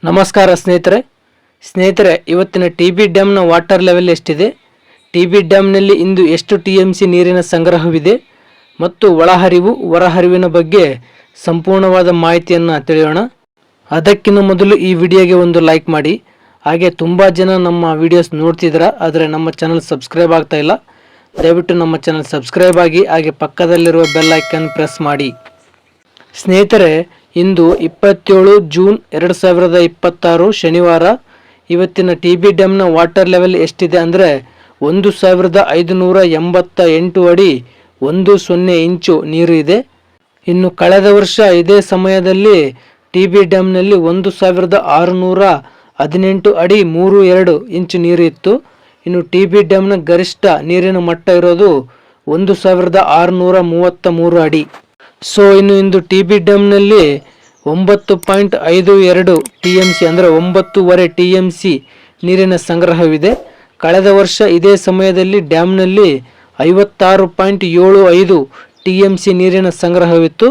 ನಮಸ್ಕಾರ ಸ್ನೇಹಿತರೆ ಇವತ್ತಿನ ಟಿ.ಬಿ ಡ್ಯಾಮ್ನ ವಾಟರ್ ಲೆವೆಲ್ ಎಷ್ಟಿದೆ, ಟಿ.ಬಿ ಡ್ಯಾಮ್ನಲ್ಲಿ ಇಂದು ಎಷ್ಟು ಟಿ.ಎಂ.ಸಿ ನೀರಿನ ಸಂಗ್ರಹವಿದೆ ಮತ್ತು ಒಳಹರಿವು ಹೊರಹರಿವಿನ ಬಗ್ಗೆ ಸಂಪೂರ್ಣವಾದ ಮಾಹಿತಿಯನ್ನು ತಿಳಿಯೋಣ. ಅದಕ್ಕಿಂತ ಮೊದಲು ಈ ವಿಡಿಯೋಗೆ ಒಂದು ಲೈಕ್ ಮಾಡಿ. ಹಾಗೆ ತುಂಬ ಜನ ನಮ್ಮ ವಿಡಿಯೋಸ್ ನೋಡ್ತಿದ್ದೀರಾ, ಆದರೆ ನಮ್ಮ ಚಾನಲ್ ಸಬ್ಸ್ಕ್ರೈಬ್ ಆಗ್ತಾ ಇಲ್ಲ. ದಯವಿಟ್ಟು ನಮ್ಮ ಚಾನಲ್ ಸಬ್ಸ್ಕ್ರೈಬ್ ಆಗಿ, ಹಾಗೆ ಪಕ್ಕದಲ್ಲಿರುವ ಬೆಲ್ ಐಕನ್ ಪ್ರೆಸ್ ಮಾಡಿ. ಸ್ನೇಹಿತರೆ, ಇಂದು 27 ಜೂನ್ 2026 ಶನಿವಾರ. ಇವತ್ತಿನ ಟಿ.ಬಿ ಡ್ಯಾಮ್ನ ವಾಟರ್ ಲೆವೆಲ್ ಎಷ್ಟಿದೆ ಅಂದರೆ 1588 ಅಡಿ 10 ಇಂಚು ನೀರು ಇದೆ. ಇನ್ನು ಕಳೆದ ವರ್ಷ ಇದೇ ಸಮಯದಲ್ಲಿ ಟಿ.ಬಿ ಡ್ಯಾಮ್ನಲ್ಲಿ 1618 ಅಡಿ 32 ಇಂಚು ನೀರು ಇತ್ತು. ಇನ್ನು ಟಿ.ಬಿ ಡ್ಯಾಮ್ನ ಗರಿಷ್ಠ ನೀರಿನ ಮಟ್ಟ ಇರೋದು 1633 ಅಡಿ. ಸೊ ಇನ್ನು ಇಂದು ಟಿ.ಬಿ ಡ್ಯಾಮ್ನಲ್ಲಿ 9.52 ಟಿ.ಎಂ.ಸಿ ಅಂದರೆ 9.5 ಟಿ.ಎಂ.ಸಿ ನೀರಿನ ಸಂಗ್ರಹವಿದೆ. ಕಳೆದ ವರ್ಷ ಇದೇ ಸಮಯದಲ್ಲಿ ಡ್ಯಾಮ್ನಲ್ಲಿ 56.75 ಟಿ.ಎಂ.ಸಿ ನೀರಿನ ಸಂಗ್ರಹವಿತ್ತು.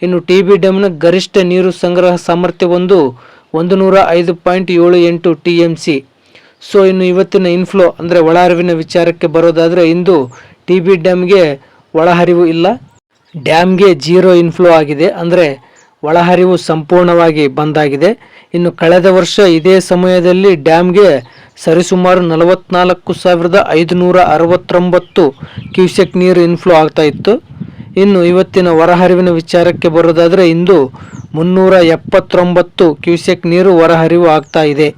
ಇನ್ನು ಟಿ.ಬಿ ಡ್ಯಾಮ್ನ ಗರಿಷ್ಠ ನೀರು ಸಂಗ್ರಹ ಸಾಮರ್ಥ್ಯ 105.78 ಟಿ.ಎಂ.ಸಿ. ಸೊ ಇನ್ನು ಇವತ್ತಿನ ಇನ್ಫ್ಲೋ ಅಂದರೆ ಒಳಹರಿವಿನ ವಿಚಾರಕ್ಕೆ ಬರೋದಾದರೆ, ಇಂದು ಟಿ.ಬಿ ಡ್ಯಾಮ್ಗೆ ಒಳಹರಿವು ಇಲ್ಲ. ಡ್ಯಾಮ್ಗೆ 0 ಇನ್ಫ್ಲೋ ಆಗಿದೆ, ಅಂದರೆ ಒಳಹರಿವು ಸಂಪೂರ್ಣವಾಗಿ ಬಂದಾಗಿದೆ. ಇನ್ನು ಕಳೆದ ವರ್ಷ ಇದೇ ಸಮಯದಲ್ಲಿ ಡ್ಯಾಮ್ಗೆ ಸರಿಸುಮಾರು 44,569 ಕ್ಯೂಸೆಕ್ ನೀರು ಇನ್ಫ್ಲೋ ಆಗ್ತಾ ಇತ್ತು. ಇನ್ನು ಇವತ್ತಿನ ಹೊರಹರಿವಿನ ವಿಚಾರಕ್ಕೆ ಬರೋದಾದರೆ, ಇಂದು 379 ಕ್ಯೂಸೆಕ್ ನೀರು ಹೊರಹರಿವು ಆಗ್ತಾ ಇದೆ.